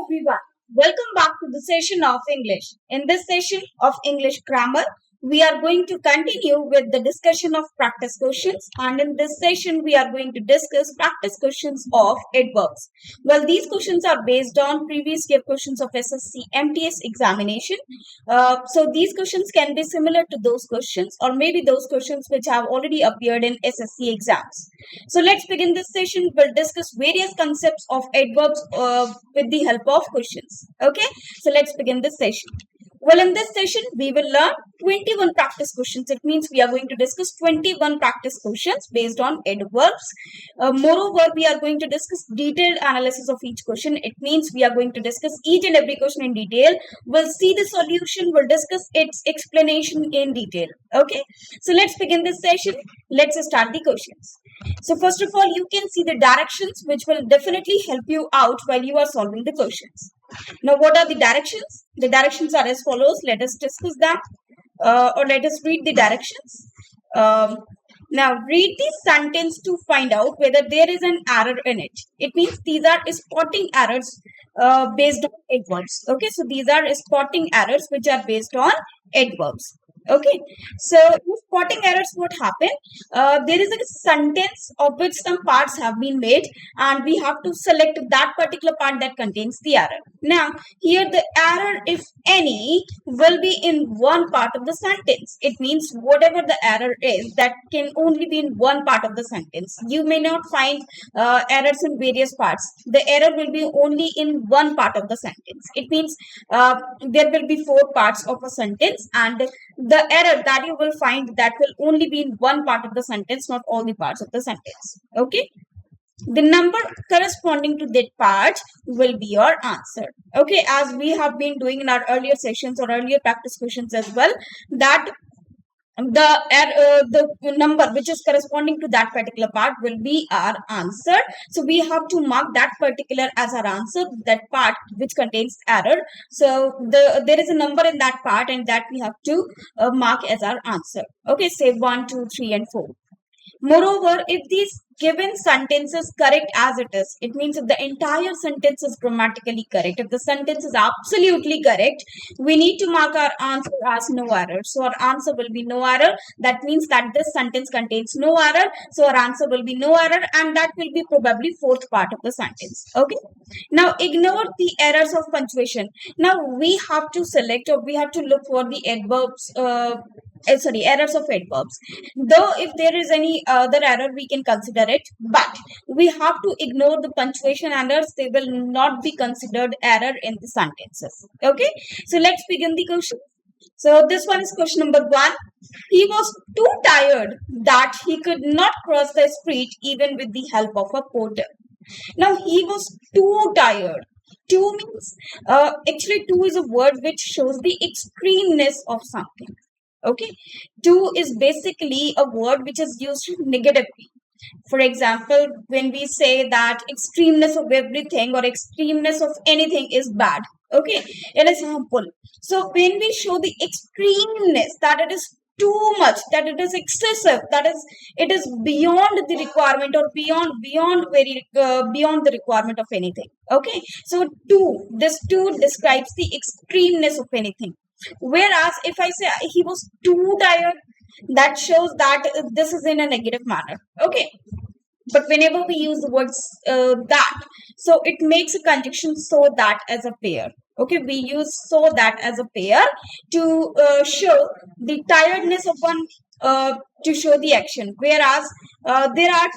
everyone. Welcome back to the session of English. In this session of English grammar, we are going to continue with the discussion of practice questions, and in this session we are going to discuss practice questions of adverbs. Well, these questions are based on previous year questions of SSC MTS examination. So these questions can be similar to those questions or maybe those questions which have already appeared in SSC exams. So let's begin this session. We'll discuss various concepts of adverbs with the help of questions. Okay, so let's begin this session. Well, in this session, we will learn 21 practice questions. It means we are going to discuss 21 practice questions based on adverbs. Moreover, we are going to discuss detailed analysis of each question. It means we are going to discuss each and every question in detail. We'll see the solution. We'll discuss its explanation in detail. Okay, so let's begin this session. Let's start the questions. So first of all, you can see the directions which will definitely help you out while you are solving the questions. Now, what are the directions? The directions are as follows. Let us discuss them or let us read the directions. Now, read the sentence to find out whether there is an error in it. It means these are spotting errors based on adverbs. Okay, so these are spotting errors which are based on adverbs. Okay, so spotting errors, what happen? There is a sentence of which some parts have been made, and we have to select that particular part that contains the error. Now, here the error, if any, will be in one part of the sentence. It means whatever the error is, that can only be in one part of the sentence. You may not find errors in various parts. The error will be only in one part of the sentence. It means there will be 4 parts of a sentence, and the error that you will find, that will only be in one part of the sentence, not all the parts of the sentence. Okay, the number corresponding to that part will be your answer. Okay, as we have been doing in our earlier sessions or earlier practice questions as well, that the number which is corresponding to that particular part will be our answer. So we have to mark that particular as our answer, that part which contains error. So there is a number in that part, and that we have to mark as our answer. Okay, say 1, 2, 3, and 4. Moreover, if these given sentence is correct as it is, it means if the entire sentence is grammatically correct, if the sentence is absolutely correct, we need to mark our answer as no error. So our answer will be no error. That means that this sentence contains no error. So our answer will be no error, and that will be probably 4th part of the sentence. Okay. Now ignore the errors of punctuation. Now we have to select, or we have to look for the adverbs. Errors of adverbs. Though if there is any other error, we can consider it, but we have to ignore the punctuation errors. They will not be considered error in the sentences. Okay, so let's begin the question. So this one is question number 1. He was too tired that he could not cross the street even with the help of a porter. Now he was too tired. Too means actually too is a word which shows the extremeness of something. Okay, too is basically a word which is used negatively. For example, when we say that extremeness of everything or extremeness of anything is bad, okay, it is harmful. So when we show the extremeness, that it is too much, that it is excessive, that is it is beyond the requirement, or beyond the requirement of anything. Okay, so this too describes the extremeness of anything. Whereas if I say he was too tired, that shows that this is in a negative manner. Okay, but whenever we use the words that, so it makes a conjunction so that as a pair. Okay, we use so that as a pair to show the tiredness of one, to show the action. Whereas there are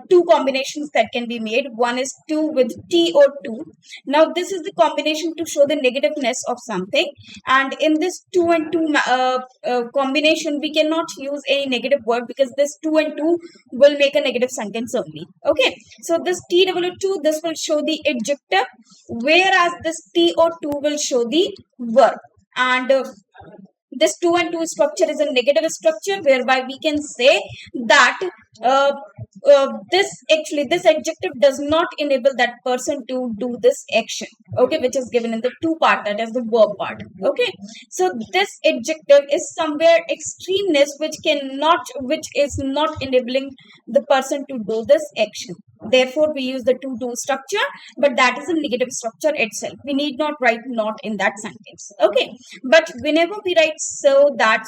two combinations that can be made. One is to with T or to. Now this is the combination to show the negativeness of something, and in this to and to combination, we cannot use any negative word, because this to and to will make a negative sentence only. Okay, so this TW2, this will show the adjective, whereas this T or to will show the verb. And this 2 and 2 structure is a negative structure, whereby we can say that this adjective does not enable that person to do this action, okay, which is given in the two part, that is the verb part. Okay, so this adjective is somewhere extremeness which is not enabling the person to do this action. Therefore we use the to do structure, but that is a negative structure itself. We need not write not in that sentence. Okay, but whenever we write so that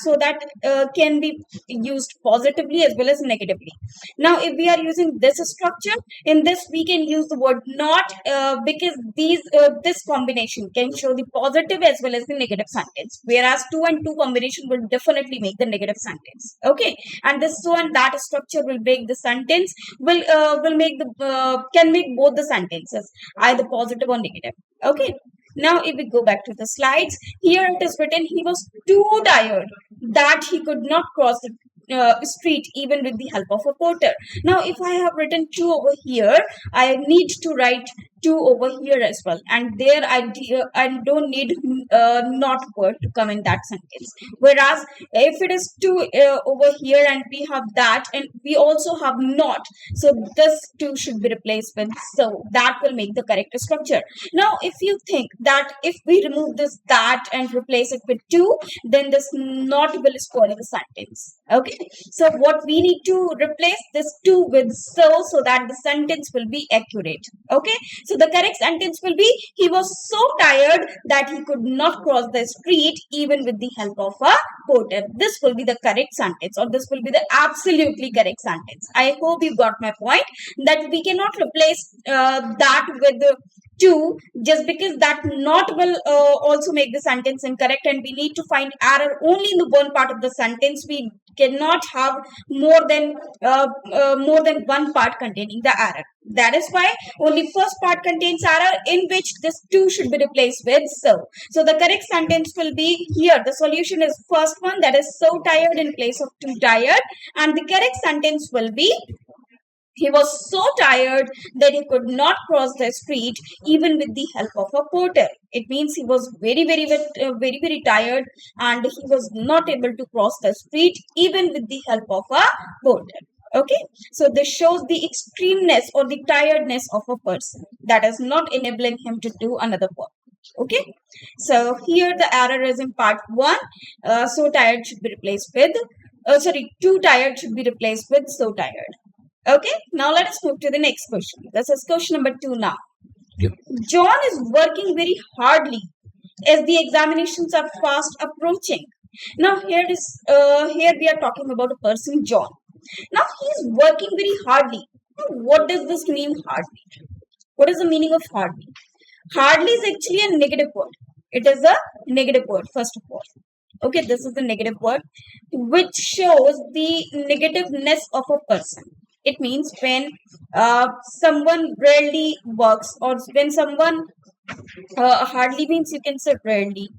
can be used positively as well as negatively. Now if we are using this structure, in this we can use the word not, because this combination can show the positive as well as the negative sentence, whereas two and two combination will definitely make the negative sentence. Okay, and this so and that structure will make the sentence will make the can make both the sentences either positive or negative. Okay, now if we go back to the slides, here it is written he was too tired that he could not cross the street even with the help of a porter. Now if I have written two over here, I need to write two over here as well, and there I don't need not word to come in that sentence. Whereas if it is two over here and we have that and we also have not, so this two should be replaced with so. That will make the correct structure. Now if you think that if we remove this that and replace it with two, then this not will spoil the sentence. Okay, so what we need to replace this two with so that the sentence will be accurate. Okay, so the correct sentence will be he was so tired that he could not cross the street even with the help of a porter. This will be the correct sentence, or this will be the absolutely correct sentence. I hope you got my point, that we cannot replace that with the two just because that not will also make the sentence incorrect, and we need to find error only in the one part of the sentence. We cannot have more than one part containing the error. That is why only first part contains error, in which this two should be replaced with so. So the correct sentence will be here. The solution is first one, that is so tired in place of too tired, and the correct sentence will be he was so tired that he could not cross the street even with the help of a porter. It means he was very tired and he was not able to cross the street even with the help of a porter. Okay, so this shows the extremeness or the tiredness of a person that is not enabling him to do another work. Okay, so here the error is in part one. So tired should be replaced with too tired should be replaced with so tired. Okay, now let us move to the next question. This is question number 2 now. Yep. John is working very hardly as the examinations are fast approaching. Now here we are talking about a person, John. Now he is working very hardly. What does this mean, hardly? What is the meaning of hardly? Hardly is actually a negative word. It is a negative word, first of all. Okay, this is the negative word which shows the negativeness of a person. It means when someone rarely works, or when someone hardly means you can say rarely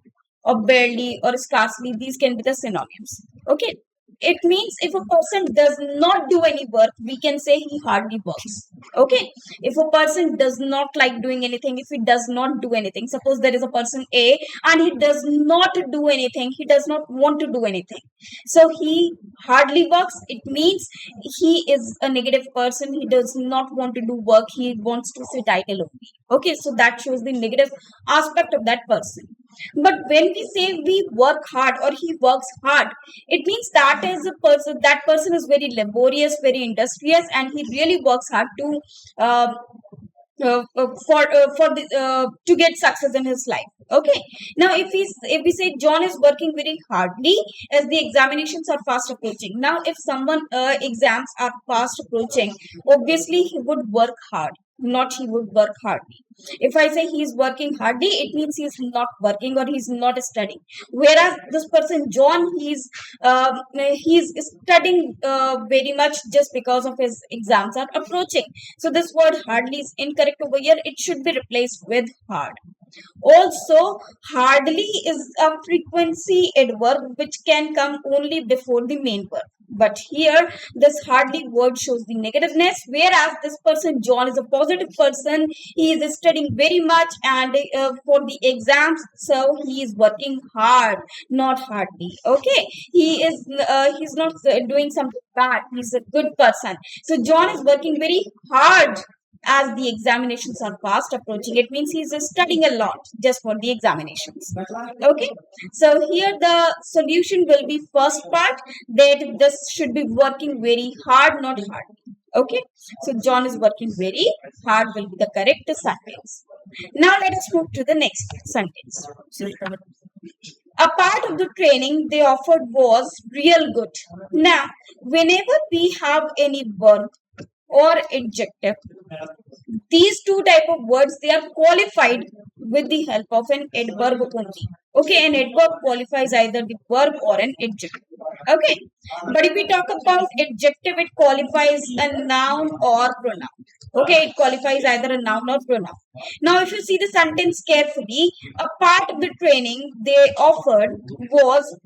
or barely or scarcely. These can be the synonyms. Okay, it means if a person does not do any work, we can say he hardly works. Okay, if a person does not like doing anything, if he does not do anything, suppose there is a person A and he does not do anything, he does not want to do anything, so he hardly works. It means he is a negative person. He does not want to do work, he wants to sit idle only. Okay, so that shows the negative aspect of that person. But when we say we work hard or he works hard, it means that person is very laborious, very industrious, and he really works hard to uh, to get success in his life. Okay, now if we say John is working very hardly as the examinations are fast approaching. Now if someone exams are fast approaching, obviously he would work hard, not he would work hardly. If I say he is working hardly, it means he is not working or he is not studying. Whereas this person John, he's studying very much just because of his exams are approaching. So this word hardly is incorrect over here. It should be replaced with hard. Also, hardly is a frequency adverb which can come only before the main verb. But here, this hardly word shows the negativeness, whereas this person, John, is a positive person. He is studying very much and for the exams, so he is working hard, not hardly. Okay, he's not doing something bad. He's a good person. So John is working very hard as the examinations are fast approaching. It means he's studying a lot just for the examinations. Okay, so here the solution will be first part, that this should be working very hard, not hard. Okay, so John is working very hard will be the correct sentence. Now let us move to the next sentence. A part of the training they offered was real good. Now, whenever we have any verb or adjective, these two type of words, they are qualified with the help of an adverb only. Okay, an adverb qualifies either the verb or an adjective. Okay, but if we talk about adjective, it qualifies a noun or pronoun. Okay, it qualifies either a noun or pronoun. Now if you see the sentence carefully, a part of the training they offered was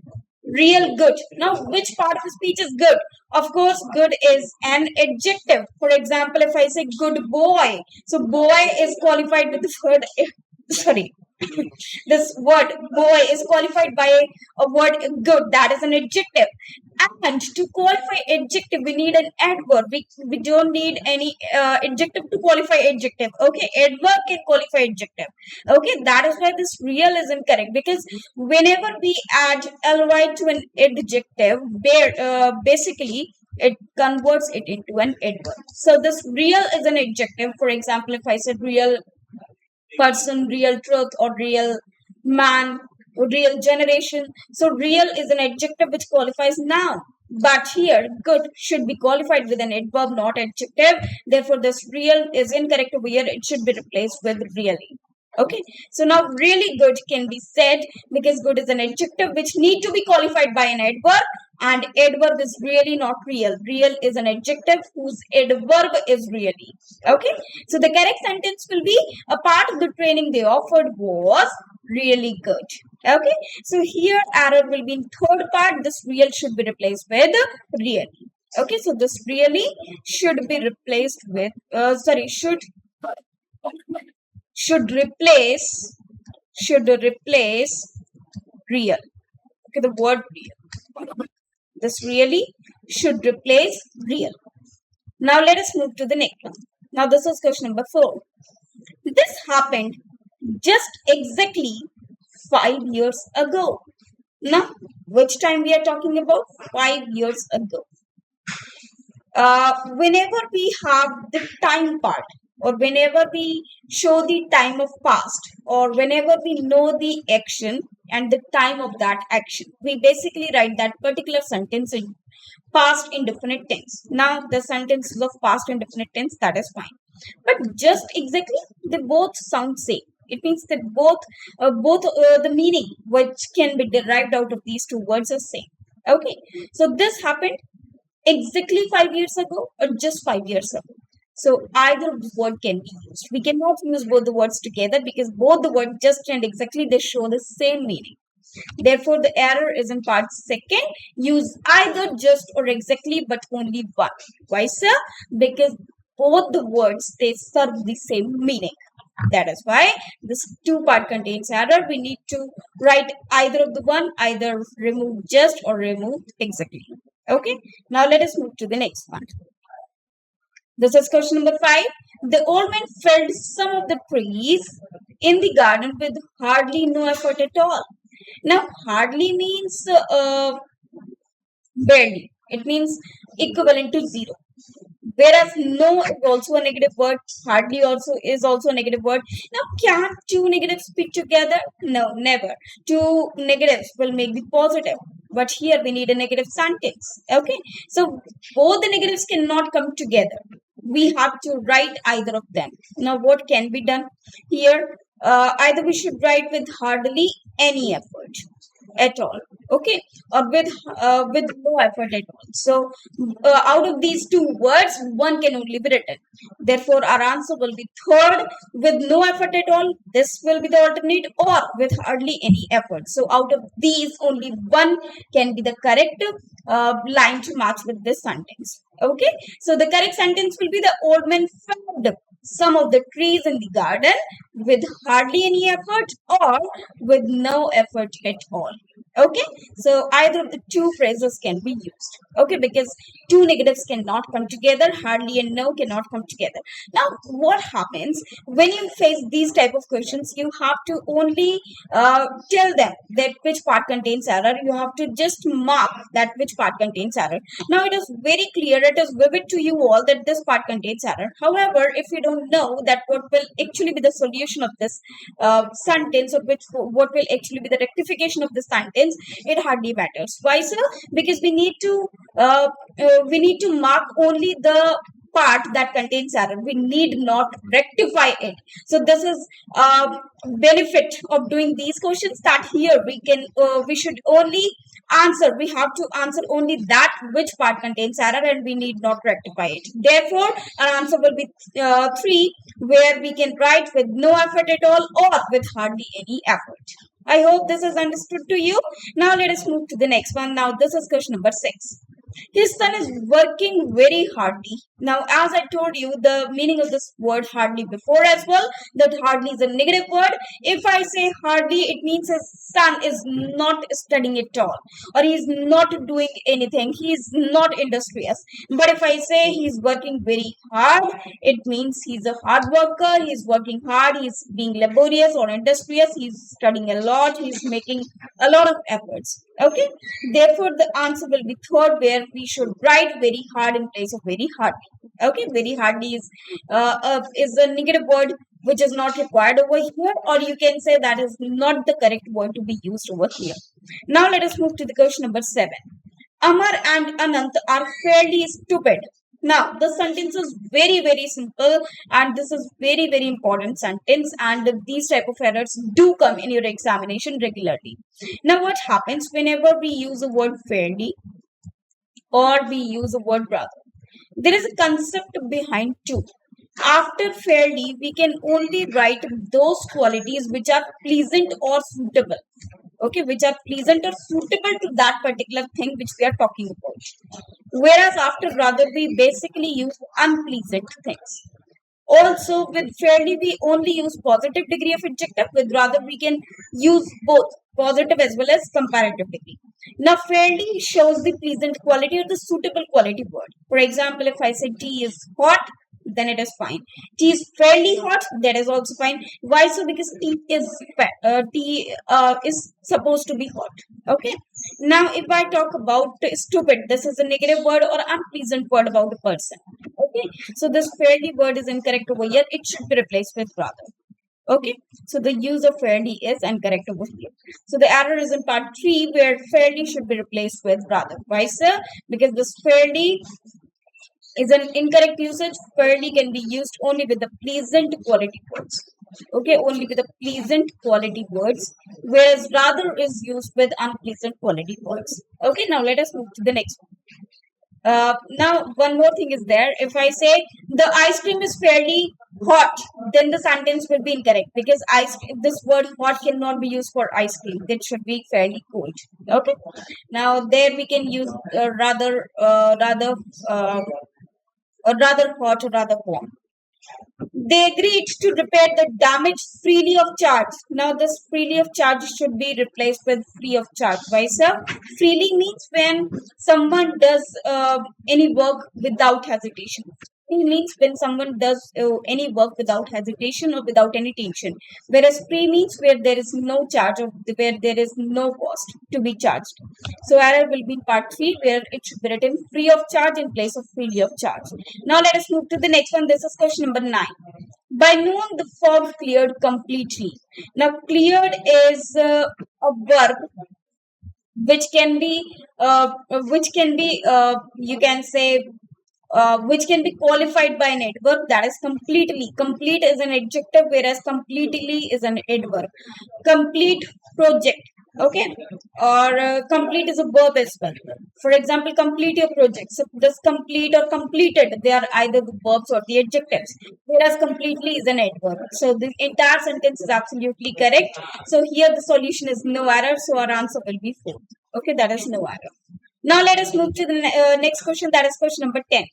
real good. Now, which part of the speech is good? Of course, good is an adjective. For example, if I say good boy, so boy is qualified with the word, sorry, this word boy is qualified by a word good, that is an adjective. And to qualify adjective, we need an adverb. We don't need any adjective to qualify adjective. Okay, adverb can qualify adjective. Okay, that is why this real is incorrect, because whenever we add ly to an adjective, basically it converts it into an adverb. So this real is an adjective. For example, if I said real person, real truth, or real man, or real generation. So real is an adjective which qualifies noun. But here, good should be qualified with an adverb, not adjective. Therefore, this real is incorrect over here. It should be replaced with really. Okay, so now really good can be said because good is an adjective which need to be qualified by an adverb, and adverb is really not real. Real is an adjective whose adverb is really. Okay, so the correct sentence will be a part of the training they offered was really good. Okay, so here error will be in third part. This real should be replaced with really. Okay, so this really should be replaced with should replace real. Okay, the word real. This really should replace real. Now let us move to the next one. Now this is question number 4. This happened just exactly 5 years ago. Now, which time we are talking about? 5 years ago. Whenever we have the time part, or whenever we show the time of past, or whenever we know the action and the time of that action, we basically write that particular sentence in past indefinite tense. Now the sentence is of past indefinite tense, that is fine. But just exactly, they both sound same. It means that both the meaning which can be derived out of these two words are same. Okay, so this happened exactly 5 years ago or just 5 years ago. So either of the word can be used. We cannot use both the words together because both the words just and exactly they show the same meaning. Therefore, the error is in part second. Use either just or exactly, but only one. Why, sir? Because both the words they serve the same meaning. That is why this 2-part contains error. We need to write either of the one, either remove just or remove exactly. Okay. Now let us move to the next one. This is question number 5. The old man felled some of the trees in the garden with hardly no effort at all. Now, hardly means barely. It means equivalent to 0. Whereas no is also a negative word, hardly also is also a negative word. Now, can two negatives be together? No, never. Two negatives will make the positive. But here we need a negative sentence. Okay, so both the negatives cannot come together. We have to write either of them. Now, what can be done here? Either we should write with hardly any effort. at all, okay, or with no effort at all. So out of these two words, one can only be written. Therefore our answer will be third, with no effort at all. This will be the alternate, or with hardly any effort. So out of these, only one can be the correct line to match with this sentence. Okay, so the correct sentence will be, the old man felled some of the trees in the garden with hardly any effort, or with no effort at all. Okay, so either of the two phrases can be used. Okay, because two negatives cannot come together, hardly and no cannot come together. Now what happens when you face these type of questions? You have to only tell them that which part contains error. You have to just mark that which part contains error. Now it is very clear, it is vivid to you all that this part contains error. However, if you don't know that what will actually be the solution of this sentence, or what will actually be the rectification of the sentence, it hardly matters. Why so? Because we need to mark only the part that contains error. We need not rectify it. So this is benefit of doing these questions, that here we should only answer, we have to answer only that which part contains error, and we need not rectify it. Therefore our answer will be 3, where we can write with no effort at all, or with hardly any effort. I hope this is understood to you. Now let us move to the next one. Now this is question number 6. His son is working very hardly. Now, as I told you, the meaning of this word hardly before as well, that hardly is a negative word. If I say hardly, it means his son is not studying at all, or he is not doing anything. He is not industrious. But if I say he's working very hard, it means he's a hard worker. He's working hard. He's being laborious or industrious. He's studying a lot. He's making a lot of efforts. Okay, therefore the answer will be third, where we should write very hard in place of very hardly. Okay, very hardly is a negative word which is not required over here, or you can say that is not the correct word to be used over here. Now let us move to the question number 7. Amar and Anant are fairly stupid. Now the sentence is very very simple, and this is very very important sentence, and these type of errors do come in your examination regularly. Now what happens whenever we use the word fairly, or we use the word brother? There is a concept behind two. After fairly, we can only write those qualities which are pleasant or suitable. Okay, which are pleasant or suitable to that particular thing which we are talking about. Whereas after rather, we basically use unpleasant things. Also, with fairly, we only use positive degree of adjective. With rather, we can use both positive as well as comparative degree. Now, fairly shows the pleasant quality or the suitable quality word. For example, if I say tea is hot, then it is fine. Tea is fairly hot, that is also fine. Why so? Because tea is supposed to be hot. Okay. Now, if I talk about stupid, this is a negative word or unpleasant word about the person. Okay. So this fairly word is incorrect over here. It should be replaced with rather. Okay, so the use of fairly is incorrect over here. So the error is in part 3, where fairly should be replaced with rather. Why, sir? Because this fairly is an incorrect usage. Fairly can be used only with the pleasant quality words. Okay, only with the pleasant quality words, whereas rather is used with unpleasant quality words. Okay, now let us move to the next one. Now, one more thing is there. If I say the ice cream is fairly hot, then the sentence will be incorrect, because this word hot cannot be used for ice cream. That should be fairly cold. Okay. Now, there we can use rather hot or rather warm. They agreed to repair the damage freely of charge. Now, this freely of charge should be replaced with free of charge. Why, sir? Freely means when someone does any work without hesitation. Free means when someone does any work without hesitation or without any tension. Whereas free means where there is no charge, or where there is no cost to be charged. So error will be in part 3, where it should be written free of charge in place of freely of charge. Now let us move to the next one. This is question number 9. By noon, the fog cleared completely. Now, cleared is a verb which can be, you can say, which can be qualified by an adverb, that is completely. Complete is an adjective, whereas completely is an adverb. Complete project. Okay, or complete is a verb as well. For example, complete your project. So this complete or completed, they are either the verbs or the adjectives, whereas completely is an adverb. So the entire sentence is absolutely correct. So here the solution is no error, so our answer will be 4. Okay, that is no error. Now let us move to the next question, that is question number 10.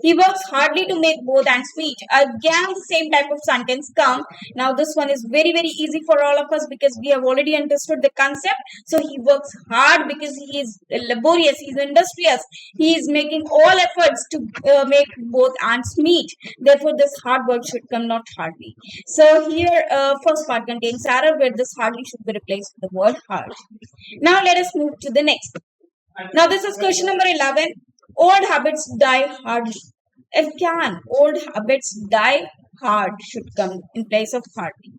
He works hardly to make both ends meet. Again, the same type of sentence come. Now this one is very, very easy for all of us because we have already understood the concept. So he works hard because he is laborious, he is industrious. He is making all efforts to make both ends meet. Therefore, this hard work should come, not hardly. So here, first part contains error where this hardly should be replaced with the word hard. Now let us move to the next. Now this is question number 11. Old habits die hardly. Again, old habits die hard should come in place of hardly.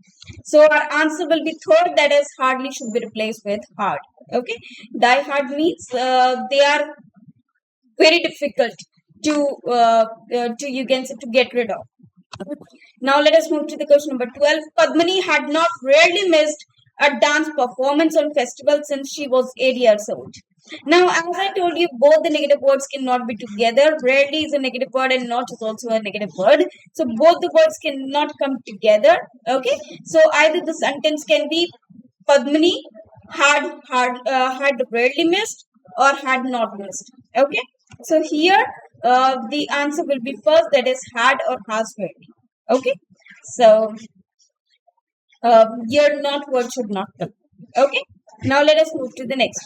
So our answer will be third, that is hardly should be replaced with hard. Okay, die hard means they are very difficult to you can say to get rid of. Now let us move to the question number 12. Padmini had not rarely missed a dance performance on festival since she was 8 years old. Now, as I told you, both the negative words cannot be together. Rarely is a negative word and not is also a negative word. So both the words cannot come together. Okay. So either the sentence can be Padmini had rarely missed or had not missed. Okay. So here the answer will be first, that is had or has rarely. Okay. So here not word should not come. Okay. Now let us move to the next.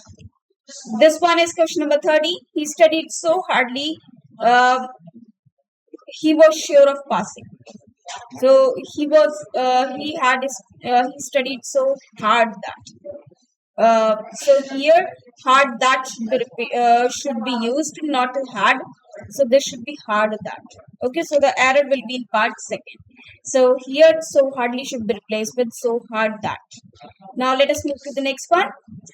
This one is question number 30. He studied so hardly, uh, he was sure of passing. So he studied so hard that. So here hard that should be used, not hard. So this should be hard that. Okay, so the error will be in part second. So here so hardly should be replaced with so hard that. Now let us move to the next one.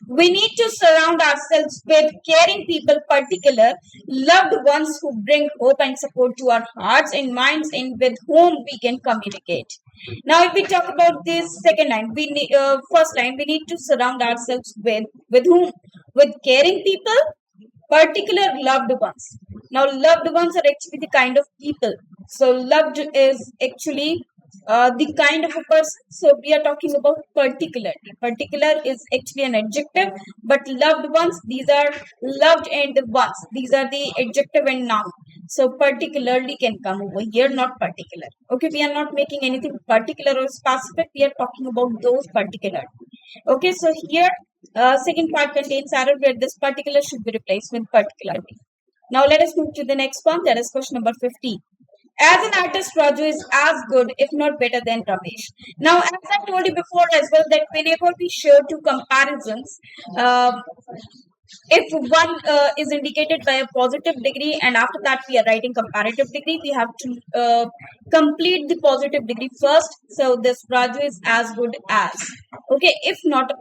We need to surround ourselves with caring people, particular loved ones who bring hope and support to our hearts and minds and with whom we can communicate. Now, if we talk about this second line, first line, we need to surround ourselves with whom? With caring people, particular loved ones. Now, loved ones are actually the kind of people. So, loved is actually the kind of a person. So, we are talking about particularly. Particular is actually an adjective, but loved ones, these are loved and ones. These are the adjective and noun. So, particularly can come over here, not particular. Okay, we are not making anything particular or specific. We are talking about those particular. Okay, so here second part contains error where this particular should be replaced with particularly. Now let us move to the next one. That is question number 15. As an artist, Raju is as good, if not better, than Ramesh. Now, as I told you before as well, that whenever we share two comparisons, uh, if one is indicated by a positive degree and after that we are writing comparative degree, we have to complete the positive degree first. So this Raju is as good as, okay, if not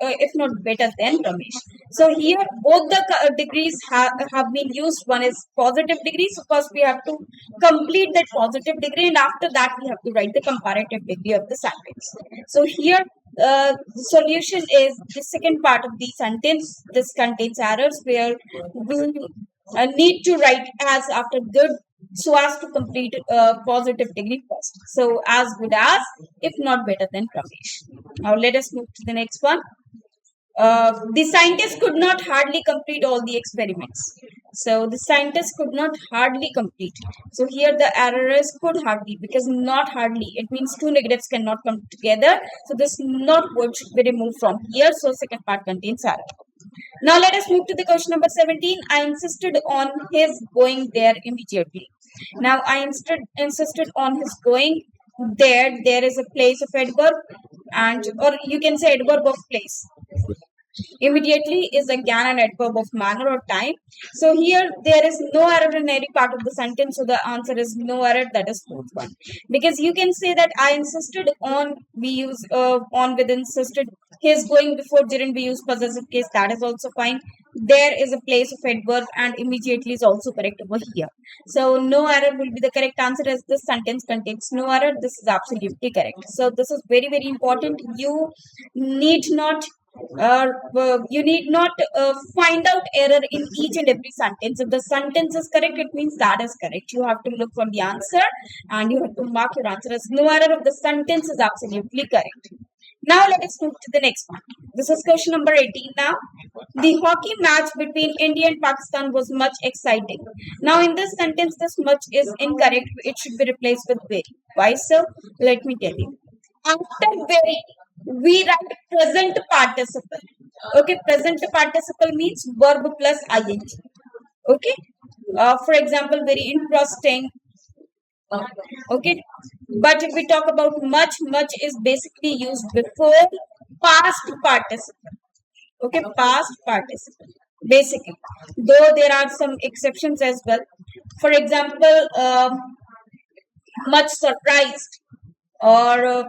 better than Ramesh. So here both the degrees have been used. One is positive degree, so first we have to complete that positive degree and after that we have to write the comparative degree of the sentence. So here the solution is the second part of the sentence. This contains errors where we need to write as after good so as to complete positive degree first. So as good as, if not better than Ramesh. Now let us move to the next one. The scientists could not hardly complete all the experiments. So the scientists could not hardly complete. So here the error is could hardly because not hardly. It means two negatives cannot come together. So this not word should be removed from here. So second part contains error. Now let us move to the question number 17. I insisted on his going there immediately. Now I insisted on his going there. There is a place of adverb and or you can say adverb of place. Immediately is again an adverb of manner or time. So here there is no error in any part of the sentence. So the answer is no error. That is fourth one. Because you can say that I insisted on, we use on with insisted. His going before didn't we use possessive case. That is also fine. There is a place of adverb and immediately is also correct over here. So no error will be the correct answer as this sentence contains no error. This is absolutely correct. So this is very, very important. You need not You need not find out error in each and every sentence. If the sentence is correct, it means that is correct. You have to look for the answer and you have to mark your answer as no error if the sentence is absolutely correct. Now let us move to the next one. This is question number 18 now. The hockey match between India and Pakistan was much exciting. Now in this sentence, this much is incorrect. It should be replaced with very. Why so? Let me tell you. After very, we write present participle. Okay, present participle means verb plus ing. Okay. For example, very interesting. Okay, but if we talk about much, much is basically used before past participle. Okay, past participle basically, though there are some exceptions as well. For example, much surprised, or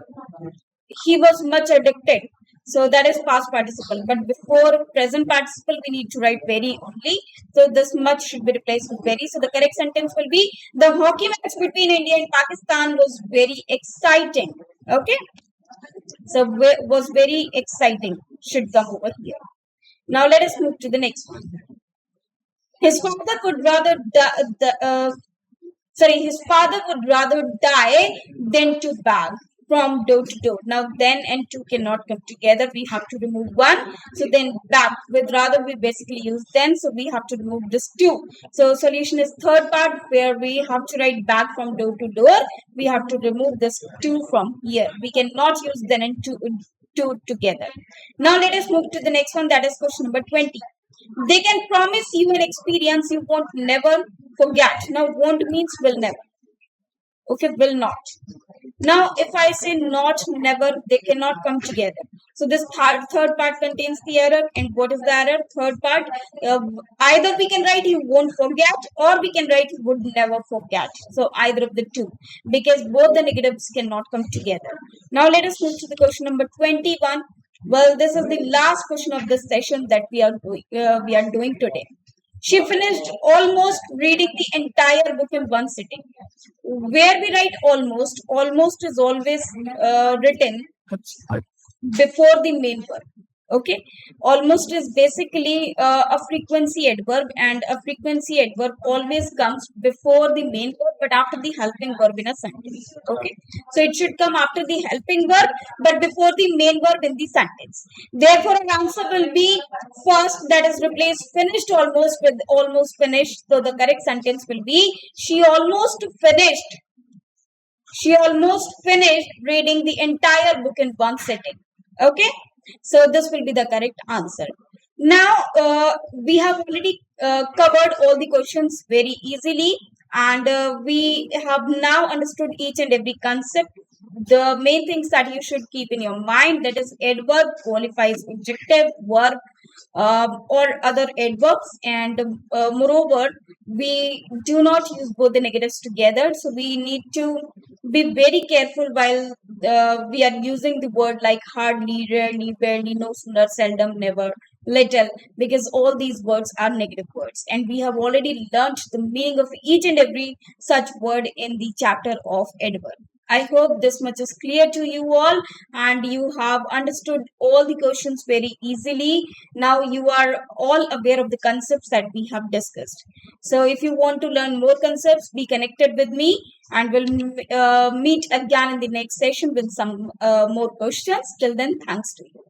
he was much addicted, so that is past participle. But before present participle we need to write very only, so this much should be replaced with very. So the correct sentence will be the hockey match between India and Pakistan was very exciting. Okay, so was very exciting should come over here. Now let us move to the next one. His father would rather his father would rather die than to beg from door to door. Now, then and to cannot come together. We have to remove one. So then beg with rather we basically use then. So we have to remove this two. So solution is third part where we have to write beg from door to door. We have to remove this two from here. We cannot use then and two together. Now let us move to the next one. That is question number 20. They can promise you an experience you won't never forget. Now, won't means will never. Okay, will not. Now, if I say not, never, they cannot come together. So this third part contains the error. And what is the error? Third part, either we can write you won't forget or we can write you would never forget. So either of the two, because both the negatives cannot come together. Now let us move to the question number 21. Well, this is the last question of this session that we are doing today. She finished almost reading the entire book in one sitting. Where we write almost is always written before the main verb. Okay, almost is basically a frequency adverb, and a frequency adverb always comes before the main verb but after the helping verb in a sentence. Okay, so it should come after the helping verb but before the main verb in the sentence. Therefore an answer will be first, that is replace finished almost with almost finished. So the correct sentence will be she almost finished reading the entire book in one sitting. Okay, so this will be the correct answer. Now we have already covered all the questions very easily, and we have now understood each and every concept. The main things that you should keep in your mind, that is adverb qualifies adjective, verb, or other adverbs, and moreover we do not use both the negatives together, so we need to be very careful while we are using the word like hardly, rarely, barely, no sooner, seldom, never, little, because all these words are negative words, and we have already learnt the meaning of each and every such word in the chapter of adverb. I hope this much is clear to you all and you have understood all the questions very easily. Now you are all aware of the concepts that we have discussed. So if you want to learn more concepts, be connected with me and we'll meet again in the next session with some more questions. Till then, thanks to you.